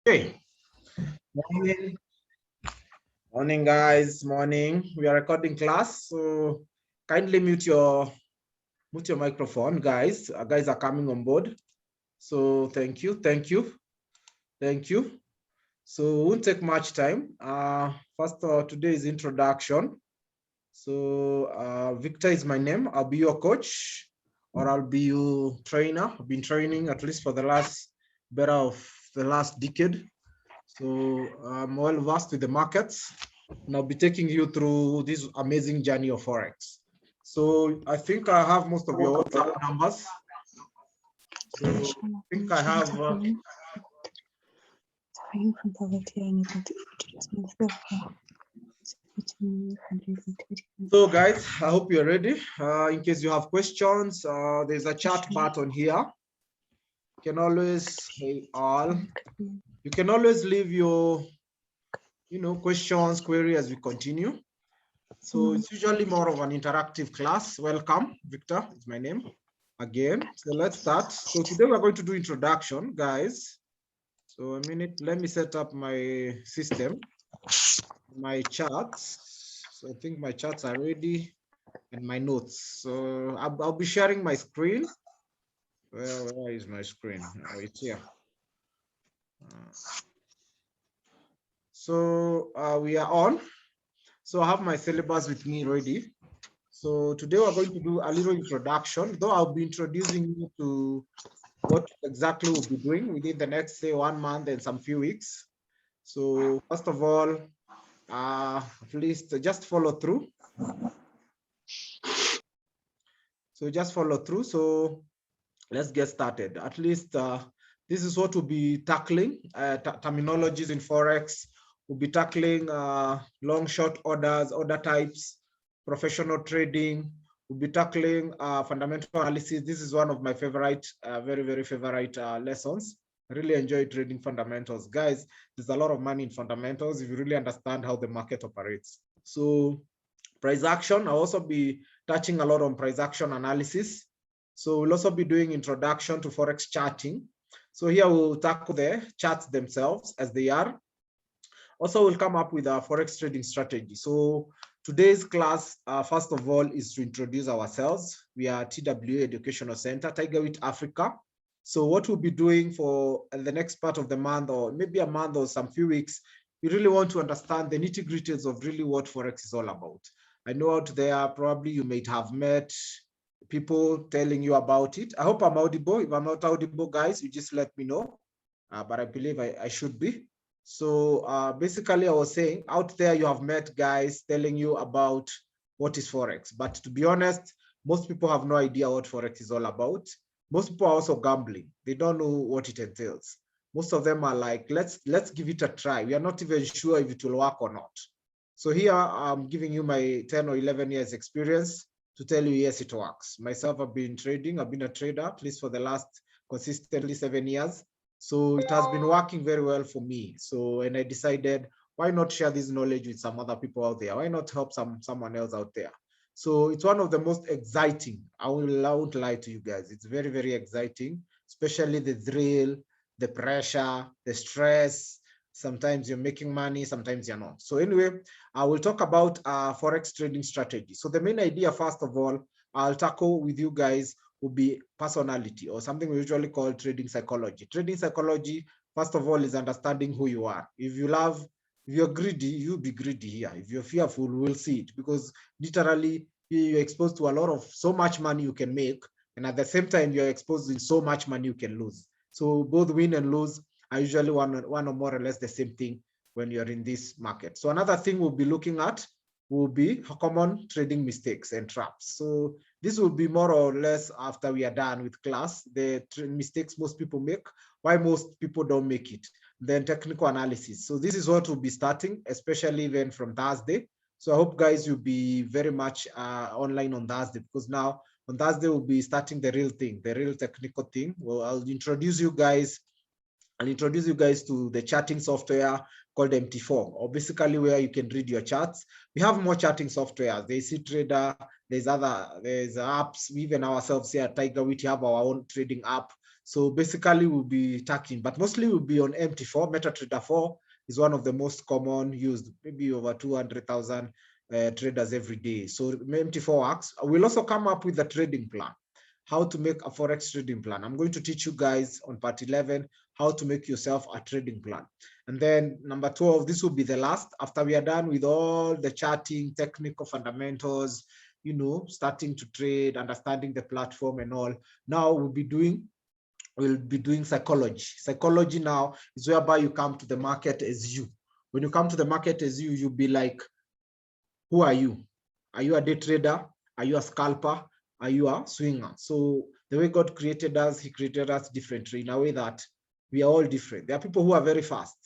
Okay. Morning. Morning, guys. Morning. We are recording class, so kindly mute your microphone, guys. Guys are coming on board. So thank you. So won't take much time. First, today's introduction. So Victor is my name. I'll be your coach, or I'll be your trainer. I've been training at least for the last decade. So I'm well versed with the markets, and I'll be taking you through this amazing journey of Forex. So I think I have most of your WhatsApp numbers. So I think I have. So guys, I hope you're ready. In case you have questions, there's a chat button here. You can always, you can always leave your questions, query as we continue. So it's usually more of an interactive class. Welcome, Victor is my name again. So let's start. So today we're going to do introduction, guys. So a minute, let me set up my system, my charts. So I think my charts are ready and my notes. So I'll be sharing my screen. Where is my screen? Oh, it's here. So we are on. So I have my syllabus with me ready. So today we're going to do a little introduction, though I'll be introducing you to what exactly we'll be doing within the next, say, 1 month and some few weeks. So first of all, at least just follow through. So just follow through. So let's get started. At least this is what we'll be tackling, terminologies in Forex. We'll be tackling long, short orders, order types, professional trading. We'll be tackling fundamental analysis. This is one of my favorite, very, very favorite lessons. I really enjoy trading fundamentals. Guys, there's a lot of money in fundamentals if you really understand how the market operates. So price action, I'll also be touching a lot on price action analysis. So we'll also be doing introduction to Forex charting. So here we'll tackle the charts themselves as they are. Also, we'll come up with a Forex trading strategy. So today's class, first of all, is to introduce ourselves. We are TWA Educational Center, Tiger Wheat Africa. So what we'll be doing for the next part of the month, or maybe a month or some few weeks, we really want to understand the nitty-gritties of really what Forex is all about. I know out there, probably you might have met people telling you about it. I hope I'm audible. If I'm not audible, guys, you just let me know. But I believe I should be. So basically, I was saying out there, you have met guys telling you about what is Forex. But to be honest, most people have no idea what Forex is all about. Most people are also gambling. They don't know what it entails. Most of them are like, let's give it a try. We are not even sure if it will work or not. So here I'm giving you my 10 or 11 years experience to tell you, yes, it works. Myself, I've been trading. I've been a trader, at least for the last consistently 7 years. So it has been working very well for me. So, and I decided, why not share this knowledge with some other people out there? Why not help someone else out there? So it's one of the most exciting. I won't lie to you guys. It's very, very exciting, especially the thrill, the pressure, the stress. Sometimes you're making money, sometimes you're not. So anyway, I will talk about Forex trading strategy. So the main idea, first of all, I'll tackle with you guys will be personality, or something we usually call trading psychology. Trading psychology, first of all, is understanding who you are. If you're greedy, you'll be greedy here. If you're fearful, we'll see it, because literally you're exposed to a lot of so much money you can make, and at the same time, you're exposed to so much money you can lose. So both win and lose are usually one or more or less the same thing when you're in this market. So another thing we'll be looking at will be common trading mistakes and traps. So this will be more or less after we are done with class, the mistakes most people make, why most people don't make it, then technical analysis. So this is what we'll be starting, especially even from Thursday. So I hope guys will be very much online on Thursday, because now on Thursday we'll be starting the real thing, the real technical thing. Well, I'll introduce you guys to the charting software called MT4, or basically where you can read your charts. We have more charting software. There's eTrader, there's apps. We even ourselves here at Tiger Wheat have our own trading app. So basically we'll be tackling, but mostly we'll be on MT4. MetaTrader 4 is one of the most common used, maybe over 200,000 traders every day. So MT4 works. We'll also come up with a trading plan, how to make a Forex trading plan. I'm going to teach you guys on part 11, how to make yourself a trading plan. And then number 12, this will be the last, after we are done with all the charting, technical fundamentals, you know, starting to trade, understanding the platform and all. Now we'll be doing psychology. Psychology now is whereby you come to the market as you. When you come to the market as you, you'll be like, who are you? Are you a day trader? Are you a scalper? Are you a swinger? So the way God created us, he created us differently in a way that we are all different. There are people who are very fast.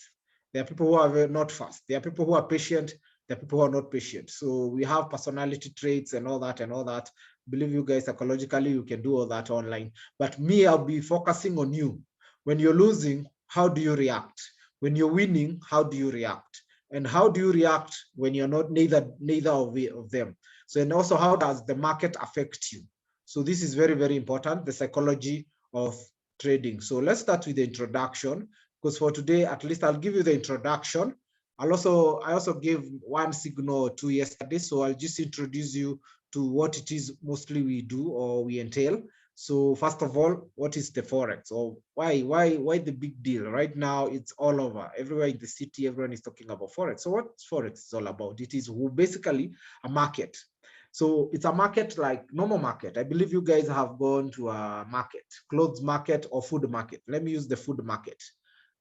There are people who are not fast. There are people who are patient. There are people who are not patient. So we have personality traits and all that and all that. Believe you guys, psychologically, you can do all that online. But me, I'll be focusing on you. When you're losing, how do you react? When you're winning, how do you react? And how do you react when you're not neither of them? So, and also, how does the market affect you? So this is very, very important, the psychology of trading. So let's start with the introduction, because for today, at least I'll give you the introduction. I also gave one signal or two yesterday, so I'll just introduce you to what it is mostly we do or we entail. So first of all, what is the Forex, or why the big deal? Right now, it's all over. Everywhere in the city, everyone is talking about Forex. So what Forex is all about? It is basically a market. So it's a market like normal market. I believe you guys have gone to a market, clothes market or food market. Let me use the food market.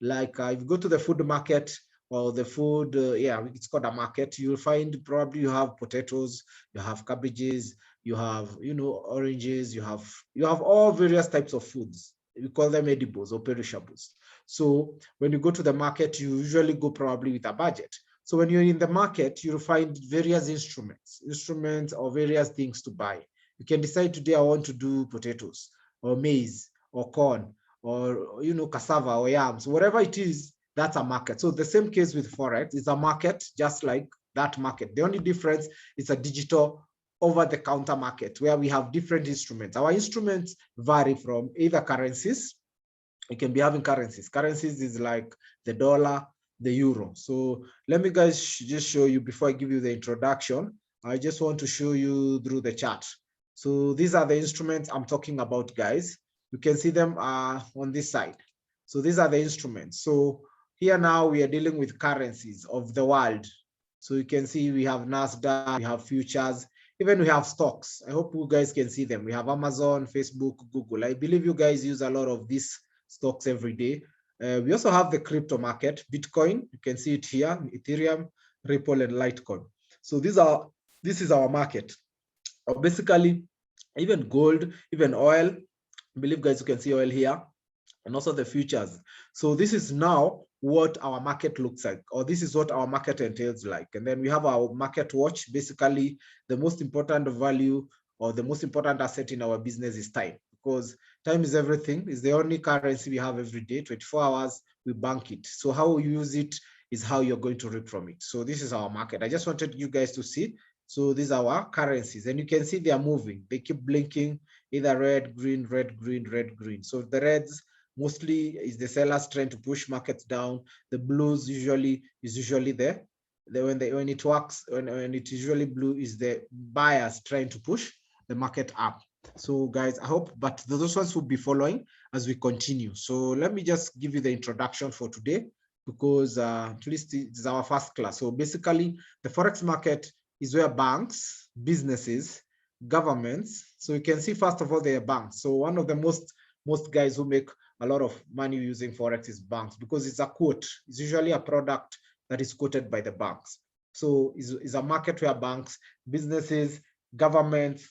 Like if you go to the food market, or the food, yeah, it's called a market. You'll find probably you have potatoes, you have cabbages, you have, you know, oranges, you have all various types of foods. We call them edibles or perishables. So when you go to the market, you usually go probably with a budget. So when you're in the market, you'll find various instruments or various things to buy. You can decide today I want to do potatoes or maize or corn or, you know, cassava or yams, whatever it is, that's a market. So the same case with Forex, it's a market just like that market. The only difference is a digital over-the-counter market where we have different instruments. Our instruments vary from either currencies. You can be having currencies. Currencies is like the dollar, the euro. So let me guys just show you before I give you the introduction. I just want to show you through the chart. So these are the instruments I'm talking about, guys. You can see them on this side. So these are the instruments. So here now we are dealing with currencies of the world. So you can see we have NASDAQ, we have futures, even we have stocks. I hope you guys can see them. We have Amazon, Facebook, Google. I believe you guys use a lot of these stocks every day. We also have the crypto market, Bitcoin. You can see it here, Ethereum, Ripple, and Litecoin. So this is our market. Basically, even gold, even oil. I believe guys, you can see oil here, and also the futures. So this is now what our market looks like, or this is what our market entails like. And then we have our market watch. Basically, the most important value or the most important asset in our business is time, because time is everything. It's the only currency we have every day, 24 hours, we bank it. So how you use it is how you're going to reap from it. So this is our market. I just wanted you guys to see. So these are our currencies, and you can see they are moving. They keep blinking, either red, green, red, green, red, green. So the reds mostly is the sellers trying to push markets down. The blues usually there. When it works, when it usually blue is the buyers trying to push the market up. So guys, I hope, but those ones will be following as we continue. So let me just give you the introduction for today, because at least it's our first class. So basically, the Forex market is where banks, businesses, governments. So you can see, first of all, they are banks. So one of the most guys who make a lot of money using Forex is banks, because it's a quote. It's usually a product that is quoted by the banks. So it's a market where banks, businesses, governments,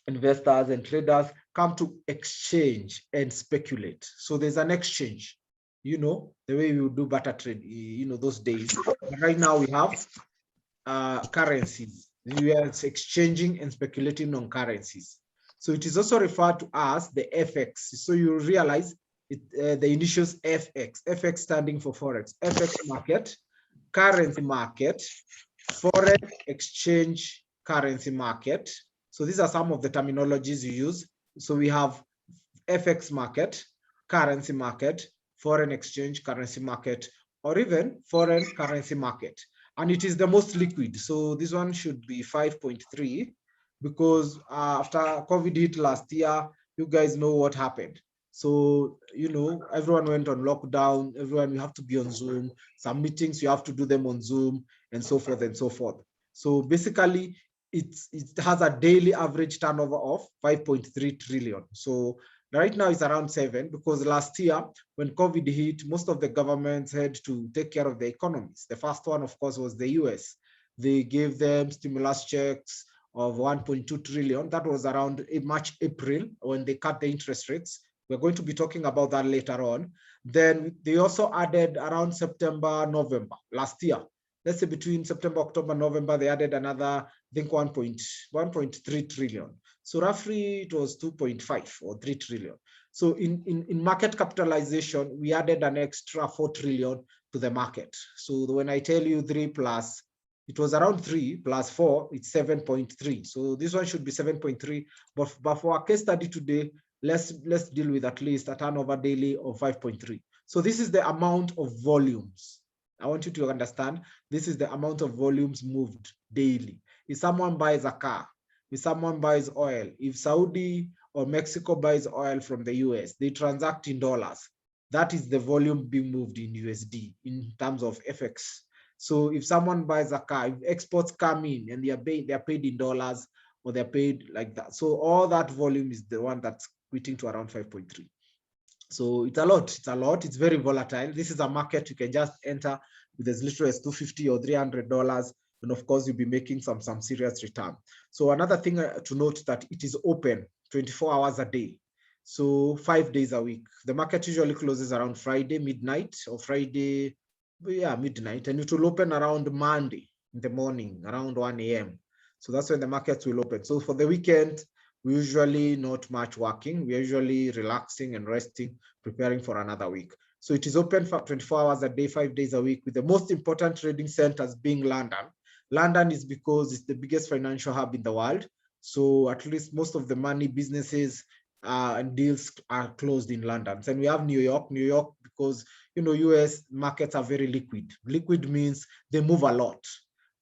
investors, and traders come to exchange and speculate. So there's an exchange, you know, the way we would do barter trade, you know, those days. But right now we have currencies. We are exchanging and speculating on currencies. So it is also referred to as the FX. So you realize the initials FX, FX standing for Forex, FX market, currency market, Forex exchange currency market. So these are some of the terminologies you use. So we have FX market, currency market, foreign exchange currency market, or even foreign currency market. And it is the most liquid. So this one should be 5.3 because after COVID hit last year, you guys know what happened. So, everyone went on lockdown, everyone, you have to be on Zoom. Some meetings, you have to do them on Zoom and so forth and so forth. So basically, it has a daily average turnover of 5.3 trillion. So right now it's around 7 because last year when COVID hit, most of the governments had to take care of the economies. The first one, of course, was the US. They gave them stimulus checks of 1.2 trillion. That was around March, April when they cut the interest rates. We're going to be talking about that later on. Then they also added around September, November last year. Let's say between September, October, November, they added another, I think 1.3 trillion. So roughly it was 2.5 or 3 trillion. So in market capitalization, we added an extra 4 trillion to the market. So when I tell you 3 plus, it was around 3 plus 4, it's 7.3. So this one should be 7.3. But for our case study today, let's deal with at least a turnover daily of 5.3. So this is the amount of volumes. I want you to understand, this is the amount of volumes moved daily. If someone buys a car, if someone buys oil, if Saudi or Mexico buys oil from the US, they transact in dollars. That is the volume being moved in USD in terms of FX. So if someone buys a car, if exports come in and they are paid in dollars or they're paid like that. So all that volume is the one that's equating to around 5.3. So it's a lot. It's a lot. It's very volatile. This is a market you can just enter with as little as $250 or $300, and of course you'll be making some serious return. So another thing to note that it is open 24 hours a day, so 5 days a week. The market usually closes around Friday midnight or Friday, midnight, and it will open around Monday in the morning around 1 a.m. So that's when the markets will open. So for the weekend, we usually not much working. We're usually relaxing and resting, preparing for another week. So it is open for 24 hours a day, 5 days a week, with the most important trading centers being London. London is because it's the biggest financial hub in the world. So at least most of the money, businesses, and deals are closed in London. Then we have New York because, US markets are very liquid. Liquid means they move a lot.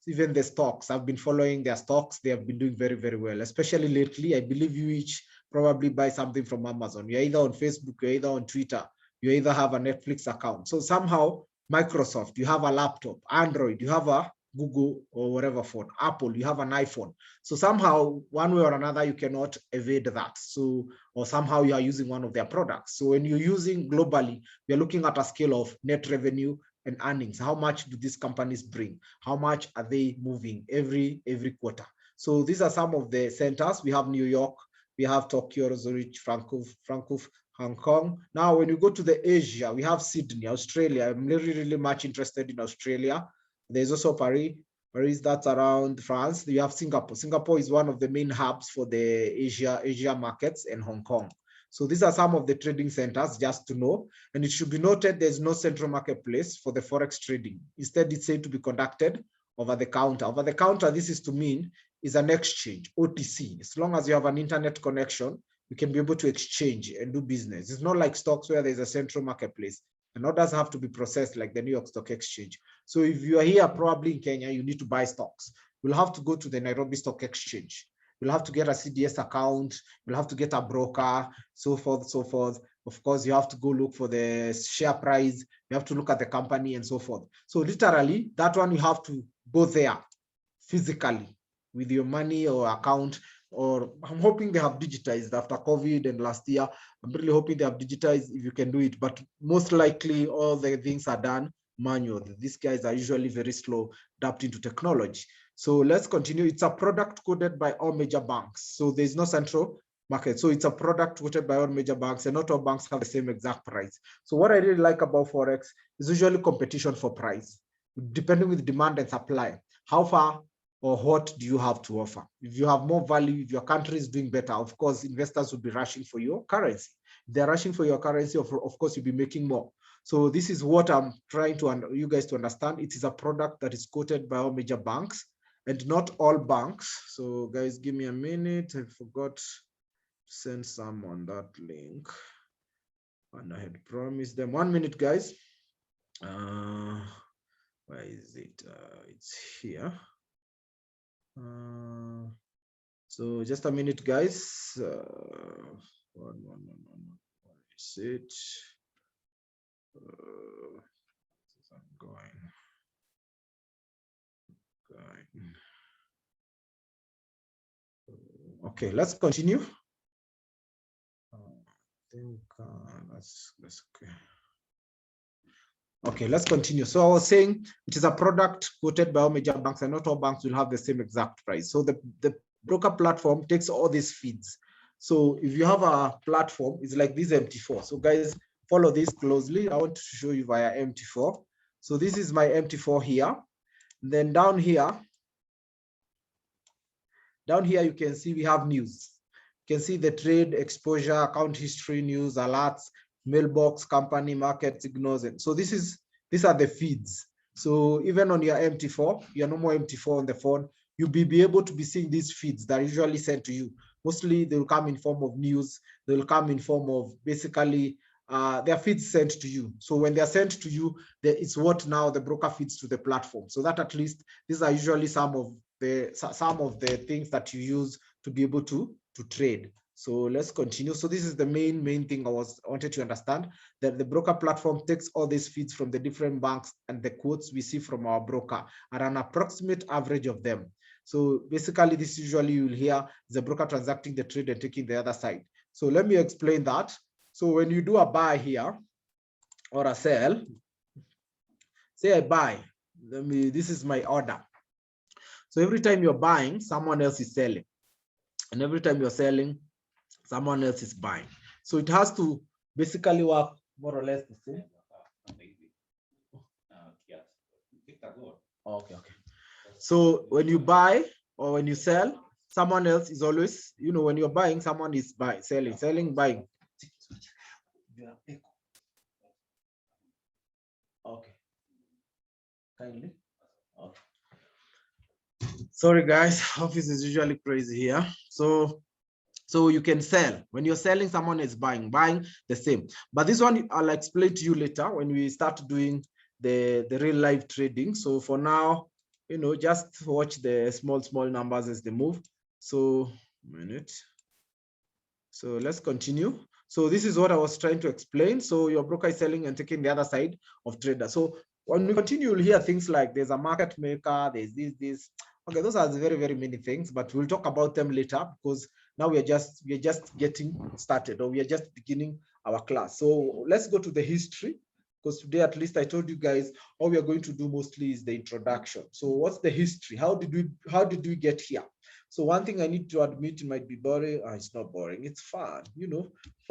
Even the stocks, I've been following their stocks. They have been doing very, very well, especially lately. I believe you each probably buy something from Amazon. You're either on Facebook, you're either on Twitter, you either have a Netflix account. So somehow Microsoft, you have a laptop, Android, you have a Google or whatever phone, Apple, you have an iPhone. So somehow, one way or another, you cannot evade that. So, or somehow you are using one of their products. So when you're using globally, we're looking at a scale of net revenue and earnings. How much do these companies bring? How much are they moving every quarter? So these are some of the centers. We have New York, we have Tokyo, Zurich, Frankfurt, Hong Kong. Now, when you go to the Asia, we have Sydney, Australia. I'm really much interested in Australia. There's also Paris. Paris, that's around France. You have Singapore. Singapore is one of the main hubs for the Asia markets, and Hong Kong. So these are some of the trading centers, just to know. And it should be noted there's no central marketplace for the Forex trading. Instead, it's said to be conducted over the counter. Over the counter, this is to mean is an exchange, OTC. As long as you have an internet connection, you can be able to exchange and do business. It's not like stocks where there's a central marketplace. And orders have to be processed like the New York Stock Exchange. So if you are here probably in Kenya, you need to buy stocks. You'll have to go to the Nairobi Stock Exchange. You'll have to get a CDS account. You'll have to get a broker, so forth, so forth. Of course, you have to go look for the share price. You have to look at the company and so forth. So literally, that one you have to go there physically with your money or account. Or I'm hoping they have digitized after COVID and last year. I'm really hoping they have digitized if you can do it. But most likely, all the things are done manual. These guys are usually very slow adapting to technology. So let's continue. It's a product coded by all major banks. So there's no central market. So it's a product quoted by all major banks, and not all banks have the same exact price. So what I really like about Forex is usually competition for price, depending with demand and supply. How far or what do you have to offer? If you have more value, if your country is doing better, of course, investors will be rushing for your currency. If they're rushing for your currency, of course, you'll be making more. So this is what I'm trying to you guys to understand. It is a product that is quoted by all major banks and not all banks. So guys, give me a minute. I forgot send someone that link. And I had promised them 1 minute, guys. Where is it? It's here. So just a minute, guys. One. Where is it? I'm going. Okay, let's continue. I think let's okay. Okay, let's continue. So I was saying it is a product quoted by all major banks, and not all banks will have the same exact price. So the broker platform takes all these feeds. So if you have a platform, it's like this MT4. So guys, follow this closely. I want to show you via MT4. So this is my MT4 here. And then down here, you can see we have news. You can see the trade, exposure, account history, news, alerts, mailbox, company, market signals. And so these are the feeds. So even on your MT4, your normal MT4 on the phone, you'll be able to be seeing these feeds that are usually sent to you. Mostly they will come in form of news. They will come in form of basically their feeds sent to you. So when they're sent to you, it's what now the broker feeds to the platform. So that at least these are usually some of the things that you use to be able to trade. So let's continue. So this is the main thing I wanted to understand, that the broker platform takes all these feeds from the different banks and the quotes we see from our broker at an approximate average of them. So basically this usually you'll hear the broker transacting the trade and taking the other side. So let me explain that. So when you do a buy here or a sell, say I buy, this is my order. So every time you're buying, someone else is selling. And every time you're selling, someone else is buying. So it has to basically work more or less the same. Okay. So when you buy or when you sell, someone else is always, when you're buying, someone is buying, selling, buying. Okay. Kindly. Okay. Sorry, guys. Office is usually crazy here. So you can sell. When you're selling, someone is buying the same. But this one I'll explain to you later when we start doing the real life trading. So for now, just watch the small numbers as they move. So minute. So let's continue. So this is what I was trying to explain. So your broker is selling and taking the other side of trader. So when we continue, you'll hear things like there's a market maker, there's this. Okay, those are very many things, but we'll talk about them later because now we are just getting started, or we are just beginning our class. So let's go to the history, because today at least I told you guys all we are going to do mostly is the introduction. So what's the history? How did we get here? So one thing I need to admit, it might be boring. It's not boring. It's fun.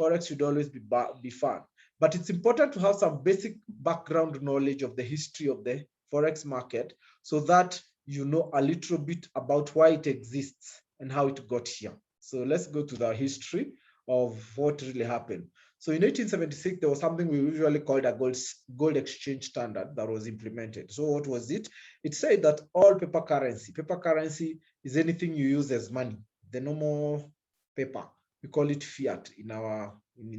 Forex should always be fun. But it's important to have some basic background knowledge of the history of the Forex market so that you know a little bit about why it exists and how it got here. So let's go to the history of what really happened. So in 1876, there was something we usually called a gold exchange standard that was implemented. So what was it? It said that all paper currency is anything you use as money, the normal paper. We call it fiat in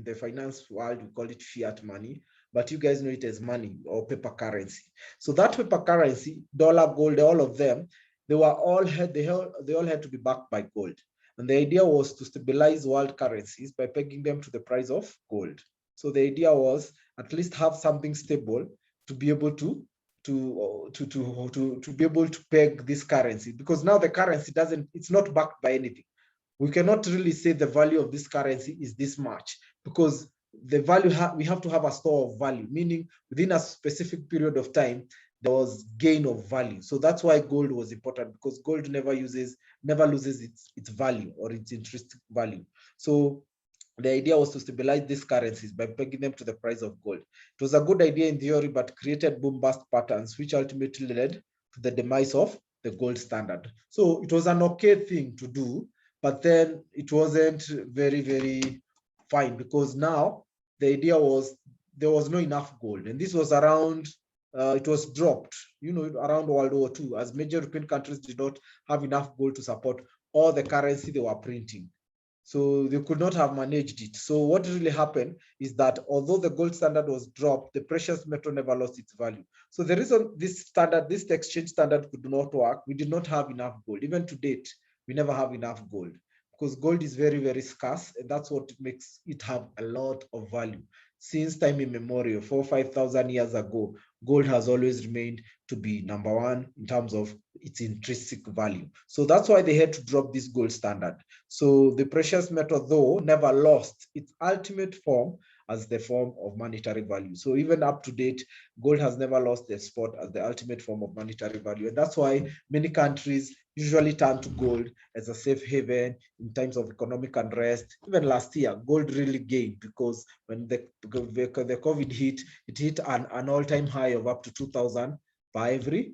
the finance world, we call it fiat money, but you guys know it as money or paper currency. So that paper currency, dollar, gold, all of them, they all had to be backed by gold. And the idea was to stabilize world currencies by pegging them to the price of gold. So the idea was at least have something stable to be able to be able to peg this currency, because now the currency it's not backed by anything. We cannot really say the value of this currency is this much, because the value we have to have a store of value, meaning within a specific period of time there was gain of value. So that's why gold was important, because gold never loses its value or its intrinsic value. So the idea was to stabilize these currencies by pegging them to the price of gold. It was a good idea in theory, but created boom-bust patterns, which ultimately led to the demise of the gold standard. So it was an okay thing to do, but then it wasn't very fine, because now the idea was there was not enough gold. And this was around, it was dropped, around World War II, as major European countries did not have enough gold to support all the currency they were printing. So they could not have managed it. So what really happened is that although the gold standard was dropped, the precious metal never lost its value. So the reason this exchange standard could not work, we did not have enough gold. Even to date, we never have enough gold because gold is very, very scarce, and that's what makes it have a lot of value. Since time immemorial, 5,000 years ago, gold has always remained to be number one in terms of its intrinsic value. So that's why they had to drop this gold standard. So the precious metal, though, never lost its ultimate form as the form of monetary value. So even up to date, gold has never lost their spot as the ultimate form of monetary value. And that's why many countries usually turn to gold as a safe haven in times of economic unrest. Even last year, gold really gained because when the COVID hit, it hit an all-time high of up to 2,000 by every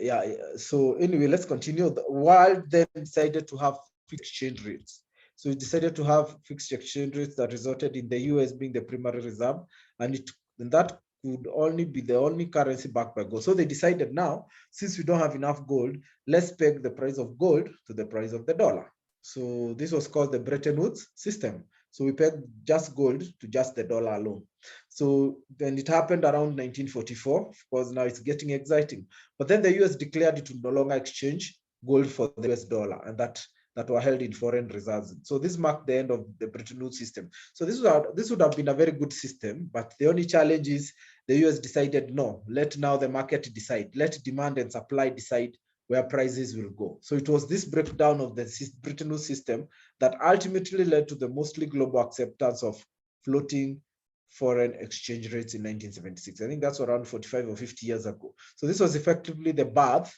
yeah. So anyway, let's continue. The world then decided to have fixed exchange rates. So it decided to have fixed exchange rates that resulted in the US being the primary reserve, and that could only be the only currency backed by gold. So they decided now, since we don't have enough gold, let's peg the price of gold to the price of the dollar. So this was called the Bretton Woods system. So we pegged just gold to just the dollar alone. So then it happened around 1944. Of course, now it's getting exciting. But then the US declared it would no longer exchange gold for the US dollar, and that were held in foreign reserves. So this marked the end of the Bretton Woods system. So this would have been a very good system, but the only challenge is the US decided, no, let now the market decide. Let demand and supply decide where prices will go. So it was this breakdown of the Bretton Woods system that ultimately led to the mostly global acceptance of floating foreign exchange rates in 1976. I think that's around 45 or 50 years ago. So this was effectively the birth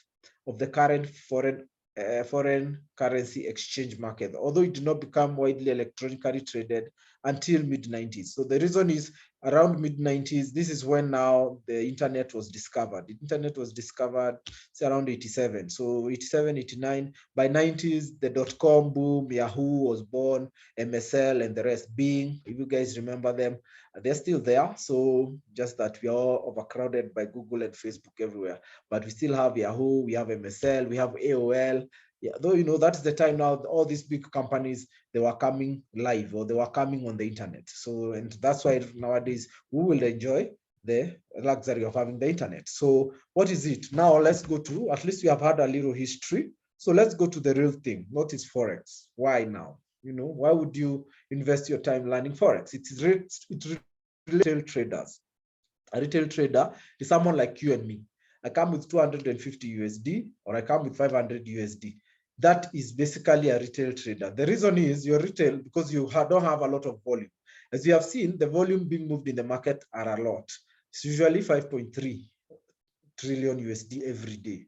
of the current foreign currency exchange market, although it did not become widely electronically traded until mid-90s. So the reason is around mid-90s, this is when now the internet was discovered. The internet was discovered around 87. So 87, 89, by 90s, the dot-com boom, Yahoo was born, MSL and the rest, Bing, if you guys remember them, they're still there. So just that we are all overcrowded by Google and Facebook everywhere. But we still have Yahoo, we have MSL, we have AOL. Yeah, though that's the time now all these big companies, they were coming live, or they were coming on the internet. So, and that's why nowadays we will enjoy the luxury of having the internet. So what is it? Now let's go to, at least we have had a little history. So let's go to the real thing. What is Forex? Why now? Why would you invest your time learning Forex? It's retail traders. A retail trader is someone like you and me. I come with 250 USD, or I come with 500 USD. That is basically a retail trader. The reason is you're retail because you don't have a lot of volume. As you have seen, the volume being moved in the market are a lot. It's usually 5.3 trillion USD every day.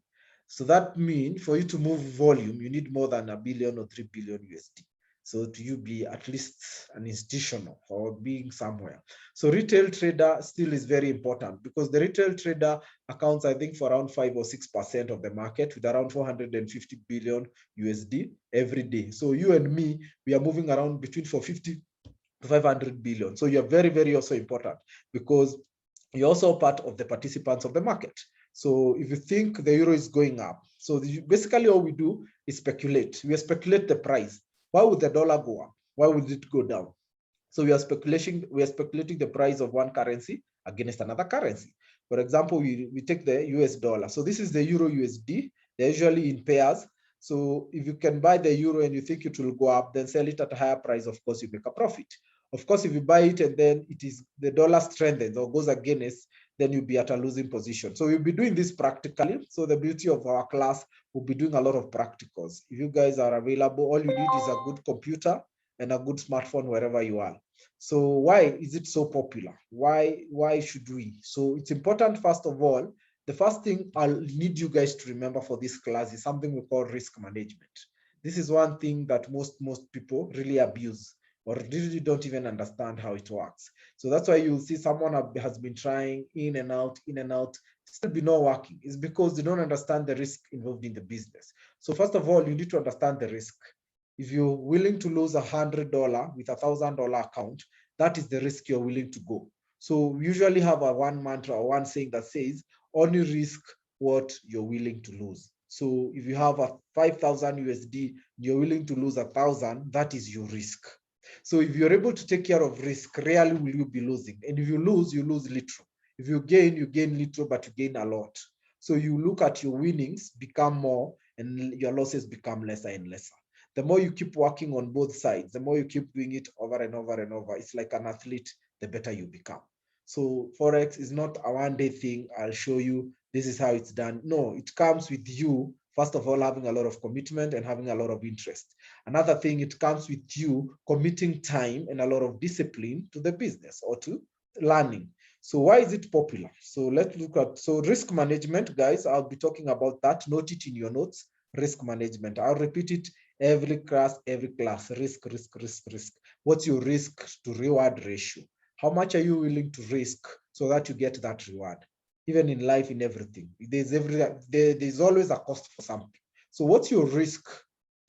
So that means for you to move volume, you need more than a billion or 3 billion USD. So to you be at least an institutional or being somewhere. So retail trader still is very important because the retail trader accounts, I think, for around 5 or 6% of the market with around 450 billion USD every day. So you and me, we are moving around between 450 to 500 billion. So you're very, very also important because you're also part of the participants of the market. So if you think the euro is going up, so basically all we do is speculate. We speculate the price. Why would the dollar go up? Why would it go down? So we are speculating the price of one currency against another currency. For example, we take the US dollar. So this is the euro USD. They're usually in pairs. So if you can buy the euro and you think it will go up, then sell it at a higher price. Of course, you make a profit. Of course, if you buy it and then the dollar strengthens or goes against, then you'll be at a losing position. So we'll be doing this practically. So the beauty of our class, we'll be doing a lot of practicals. If you guys are available, all you need is a good computer and a good smartphone wherever you are. So why is it so popular? Why should we? So it's important, first of all, the first thing I'll need you guys to remember for this class is something we call risk management. This is one thing that most people really abuse or really don't even understand how it works. So that's why you'll see someone has been trying in and out, still be not working. It's because they don't understand the risk involved in the business. So first of all, you need to understand the risk. If you're willing to lose $100 with $1,000 account, that is the risk you're willing to go. So we usually have a one mantra or one saying that says, only risk what you're willing to lose. So if you have a 5,000 USD, you're willing to lose 1,000, that is your risk. So if you're able to take care of risk, rarely will you be losing. And if you lose little. If you gain little, but you gain a lot. So you look at your winnings become more and your losses become lesser and lesser. The more you keep working on both sides, the more you keep doing it over and over and over, it's like an athlete, the better you become. So Forex is not a one-day thing. I'll show you this is how it's done. No, it comes with you, first of all, having a lot of commitment and having a lot of interest. Another thing, it comes with you committing time and a lot of discipline to the business or to learning. So why is it popular? So let's look at, so risk management, guys, I'll be talking about that. Note it in your notes, risk management. I'll repeat it every class, risk, risk, risk, risk. What's your risk to reward ratio? How much are you willing to risk so that you get that reward? Even in life, in everything, there's always a cost for something. So what's your risk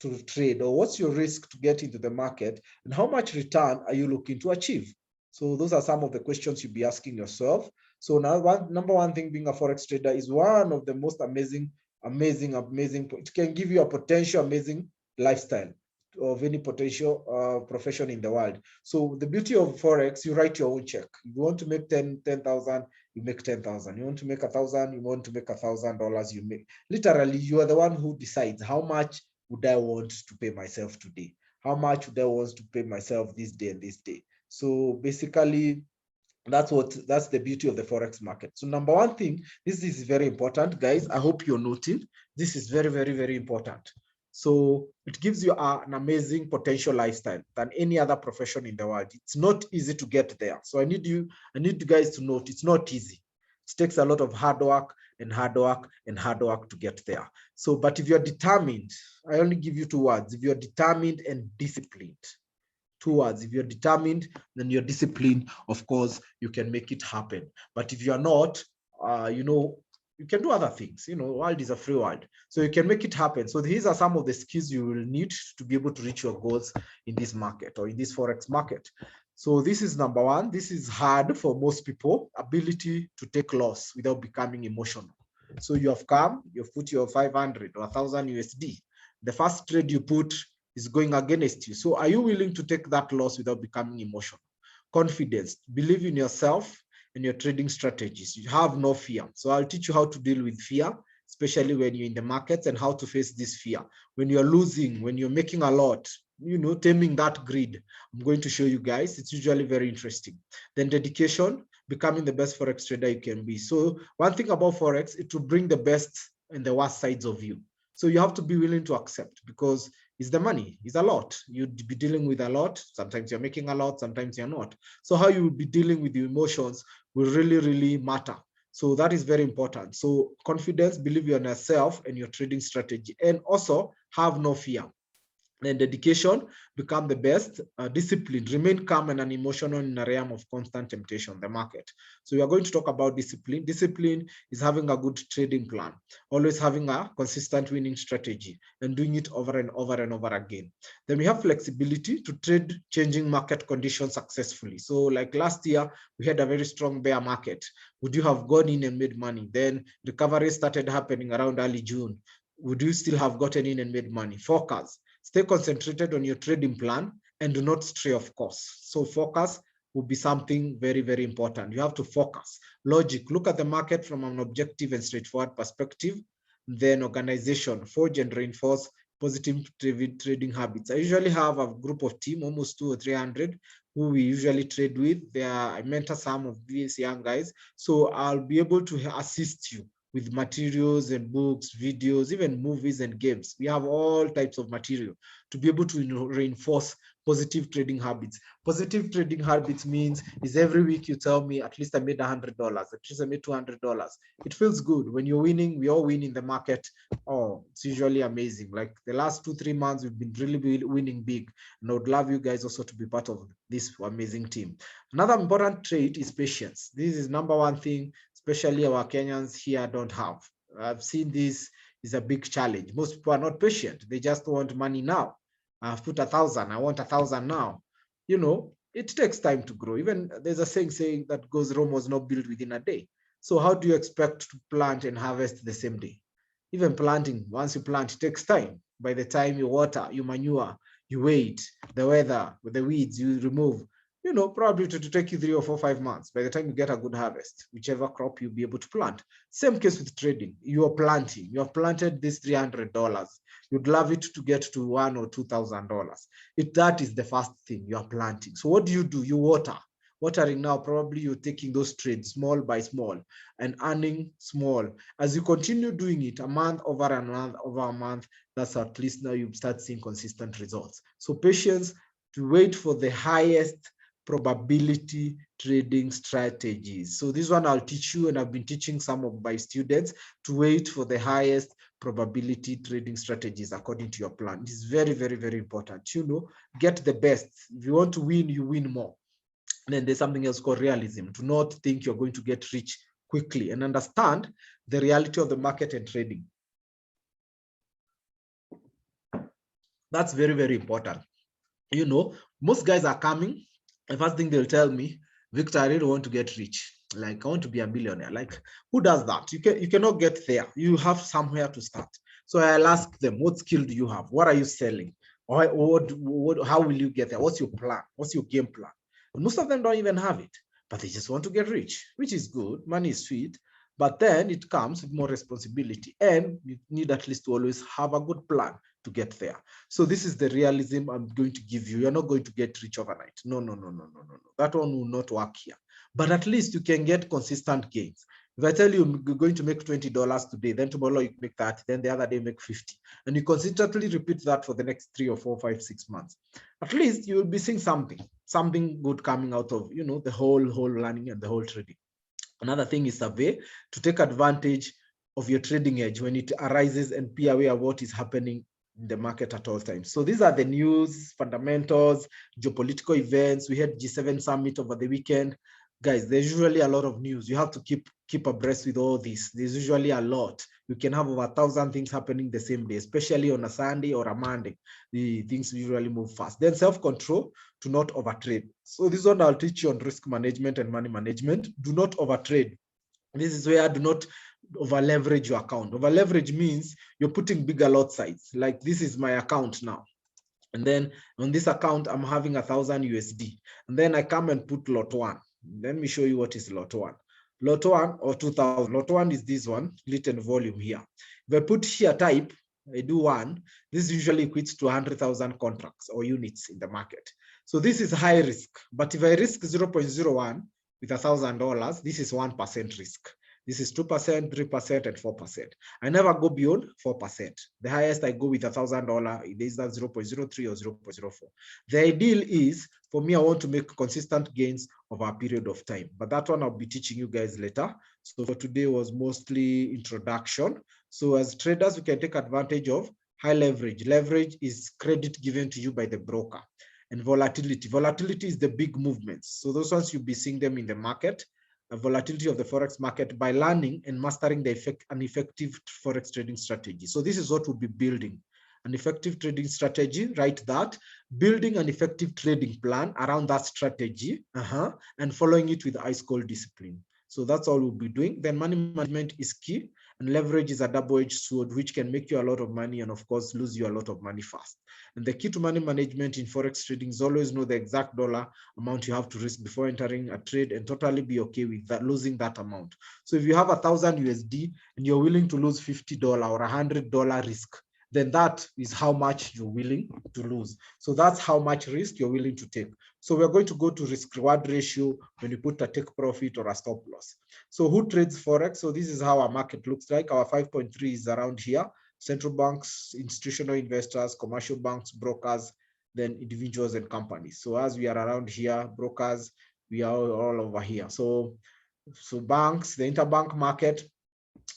to trade, or what's your risk to get into the market, and how much return are you looking to achieve? So those are some of the questions you'll be asking yourself. So now, number one thing, being a Forex trader is one of the most amazing. It can give you a potential amazing lifestyle of any potential profession in the world. So the beauty of Forex, you write your own check. If you want to make 10,000, you make 10,000. You want to make 1,000, you want to make $1,000, you make. Literally, you are the one who decides how much would I want to pay myself today? How much would I want to pay myself this day and this day? So basically, that's the beauty of the Forex market. So number one thing, this is very important, guys. I hope you're noting. This is very, very, very important. So it gives you an amazing potential lifestyle than any other profession in the world. It's not easy to get there. So I need you guys to note it's not easy. It takes a lot of hard work and hard work and hard work to get there. So, but if you're determined, I only give you two words. If you're determined and disciplined, two words. If you're determined, then you're disciplined, of course, you can make it happen. But if you're not, you can do other things. World is a free world. So you can make it happen. So these are some of the skills you will need to be able to reach your goals in this market or in this Forex market. So this is number one. This is hard for most people, ability to take loss without becoming emotional. So you have come, you've put your 500 or 1,000 USD. The first trade you put is going against you. So are you willing to take that loss without becoming emotional? Confidence, believe in yourself and your trading strategies. You have no fear. So I'll teach you how to deal with fear, especially when you're in the markets, and how to face this fear. When you're losing, when you're making a lot, taming that greed. I'm going to show you guys. It's usually very interesting. Then dedication, becoming the best Forex trader you can be. So one thing about Forex, it will bring the best and the worst sides of you. So you have to be willing to accept, because it's the money, it's a lot. You'd be dealing with a lot. Sometimes you're making a lot, sometimes you're not. So how you will be dealing with your emotions will really, really matter. So that is very important. So confidence, believe in yourself and your trading strategy, and also have no fear. And dedication, become the best. Discipline, remain calm and unemotional in a realm of constant temptation, the market. So we are going to talk about discipline. Discipline is having a good trading plan, always having a consistent winning strategy and doing it over and over and over again. Then we have flexibility to trade changing market conditions successfully. So like last year, we had a very strong bear market. Would you have gone in and made money? Then recovery started happening around early June. Would you still have gotten in and made money? Focus. Stay concentrated on your trading plan and do not stray off course. So focus will be something very, very important. You have to focus. Logic, look at the market from an objective and straightforward perspective. Then organization, forge and reinforce positive trading habits. I usually have a group of team, almost 200 or 300, who we usually trade with. I mentor some of these young guys. So I'll be able to assist you with materials and books, videos, even movies and games. We have all types of material to be able to reinforce positive trading habits. Positive trading habits means is every week you tell me, at least I made $100, at least I made $200. It feels good when you're winning. We all win in the market. Oh, it's usually amazing. Like the last 2-3 months, we've been really winning big, and I would love you guys also to be part of this amazing team. Another important trait is patience. This is number one thing, especially our Kenyans here don't have. I've seen this is a big challenge. Most people are not patient. They just want money now. I've put 1,000, I want 1,000 now. It takes time to grow. Even there's a saying that goes, Rome was not built within a day. So how do you expect to plant and harvest the same day? Even planting, once you plant, it takes time. By the time you water, you manure, you wait, the weather, the weeds, you remove, probably to take you 3 or 4, 5 months. By the time you get a good harvest, whichever crop you'll be able to plant. Same case with trading. You are planting, you have planted this $300. You'd love it to get to $1,000 or $2,000. That is the first thing you are planting. So what do? You water. Watering now, probably you're taking those trades small by small and earning small. As you continue doing it a month over a month, that's at least now you start seeing consistent results. So patience, to wait for the highest probability trading strategies. So this one I'll teach you, and I've been teaching some of my students to wait for the highest probability trading strategies according to your plan. It's very, very, very important. Get the best. If you want to win, you win more. And then there's something else called realism. Do not think you're going to get rich quickly, and understand the reality of the market and trading. That's very, very important. Most guys are coming. The first thing they'll tell me, Victor, I really want to get rich. Like, I want to be a millionaire. Like, who does that? You cannot get there. You have somewhere to start. So I'll ask them, what skill do you have? What are you selling? Or how will you get there? What's your plan? What's your game plan? And most of them don't even have it, but they just want to get rich, which is good. Money is sweet, but then it comes with more responsibility, and you need at least to always have a good plan to get there. So this is the realism I'm going to give you. You're not going to get rich overnight. No. That one will not work here. But at least you can get consistent gains. If I tell you you're going to make $20 today, then tomorrow you make 30, then the other day you make 50, and you consistently repeat that for the next 3 or 4, 5, 6 months, at least you will be seeing something good coming out of the whole learning and the whole trading. Another thing is survey, to take advantage of your trading edge when it arises and be aware of what is happening in the market at all times. So these are the news, fundamentals, geopolitical events. We had G7 summit over the weekend. Guys, there's usually a lot of news. You have to keep abreast with all this. There's usually a lot. You can have over 1,000 things happening the same day, especially on a Sunday or a Monday. The things usually move fast. Then self-control, to not overtrade. So this one I'll teach you on risk management and money management. Do not overtrade. This is where do not over leverage your account. Over leverage means you're putting bigger lot size. Like, this is my account now, and then on this account I'm having 1,000 USD, and then I come and put lot 1. Let me show you what is lot 1. Lot 1 or 2,000. Lot 1 is this one, split and volume here. If I put here type, I do 1, this usually equates to 100,000 contracts or units in the market. So this is high risk. But if I risk 0.01 with $1,000, this is 1% risk. This is 2%, 3%, and 4%. I never go beyond 4%. The highest I go with $1,000 is that 0.03 or 0.04. The ideal is, for me, I want to make consistent gains over a period of time. But that one I'll be teaching you guys later. So for today was mostly introduction. So as traders, we can take advantage of high leverage. Leverage is credit given to you by the broker. And volatility. Volatility is the big movements. So those ones, you'll be seeing them in the market. The volatility of the Forex market by learning and mastering an effective Forex trading strategy. So this is what we'll be building. An effective trading strategy, write that. Building an effective trading plan around that strategy, and following it with ice cold discipline. So that's all we'll be doing. Then money management is key, and leverage is a double-edged sword, which can make you a lot of money and of course lose you a lot of money fast. And the key to money management in Forex trading is always know the exact dollar amount you have to risk before entering a trade, and totally be okay with that, losing that amount. So if you have 1,000 USD and you're willing to lose $50 or $100 risk, then that is how much you're willing to lose. So that's how much risk you're willing to take. So we're going to go to risk reward ratio when you put a take profit or a stop loss. So who trades Forex? So this is how our market looks like. Our 5.3 is around here. Central banks, institutional investors, commercial banks, brokers, then individuals and companies. So as we are around here, brokers, we are all over here. So banks, the interbank market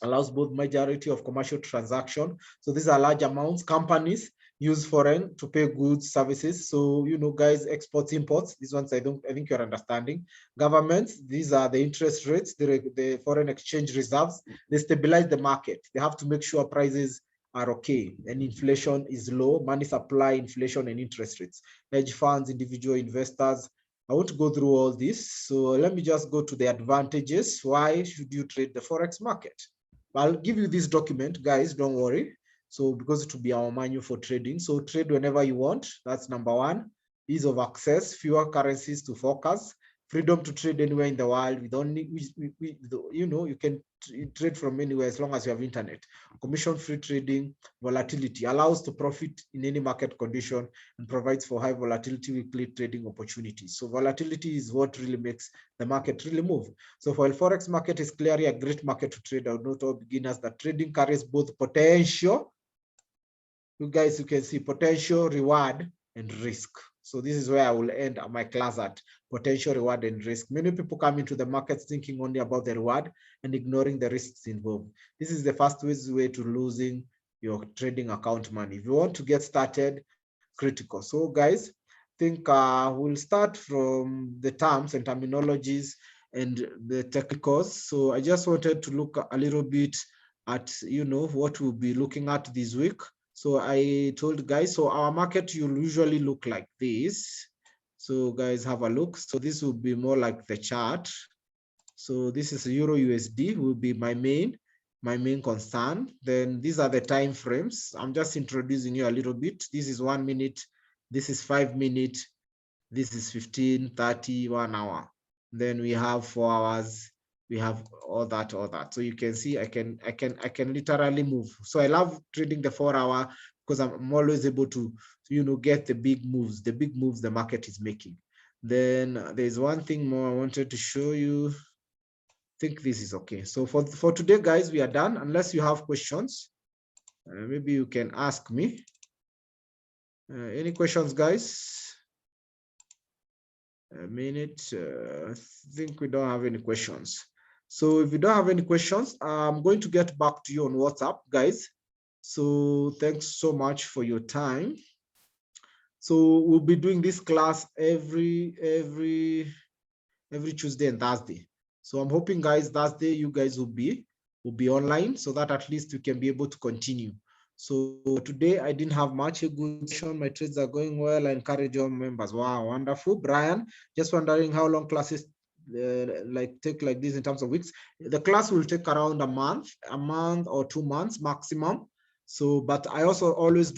allows both majority of commercial transaction. So these are large amounts. Companies use foreign to pay goods, services. So, guys, exports, imports, these ones I think you're understanding. Governments, these are the interest rates, the foreign exchange reserves. They stabilize the market. They have to make sure prices are okay and inflation is low. Money supply, inflation, and interest rates. Hedge funds, individual investors. I won't go through all this. So let me just go to the advantages. Why should you trade the Forex market? I'll give you this document, guys, don't worry. So because it will be our manual for trading. So trade whenever you want. That's number one. Ease of access, fewer currencies to focus, freedom to trade anywhere in the world. We don't need, you know, you can trade from anywhere as long as you have internet. Commission-free trading, volatility allows to profit in any market condition and provides for high volatility weekly trading opportunities. So volatility is what really makes the market really move. So while Forex market is clearly a great market to trade, I would note all beginners that trading carries both potential, you guys, you can see potential, reward, and risk. So this is where I will end my class at: potential, reward, and risk. Many people come into the markets thinking only about the reward and ignoring the risks involved. This is the fastest way to losing your trading account money. If you want to get started, critical. So guys, I think we'll start from the terms and terminologies and the technicals. So I just wanted to look a little bit at, you know, what we'll be looking at this week. So I told guys, so our market will usually look like this. So guys, have a look. So this will be more like the chart. So this is Euro USD will be my main concern. Then these are the time frames. I'm just introducing you a little bit. This is 1 minute. This is 5 minutes. This is 15, 30, 1 hour. Then we have 4 hours. We have all that. So you can see I can literally move. So I love trading the 4 hour because I'm always able to, you know, get the big moves the market is making. Then there's one thing more I wanted to show you. I think this is okay. So for today, guys, we are done. Unless you have questions, maybe you can ask me. Any questions, guys? A minute. I think we don't have any questions. So if you don't have any questions, I'm going to get back to you on WhatsApp, guys. So thanks so much for your time. So we'll be doing this class every Tuesday and Thursday. So I'm hoping, guys, Thursday you guys will be online so that at least we can be able to continue. So today I didn't have much a good session. My trades are going well. I encourage all members. Wow, wonderful. Brian, just wondering how long classes take like this in terms of weeks. The class will take around a month or 2 months maximum. So, but I also always do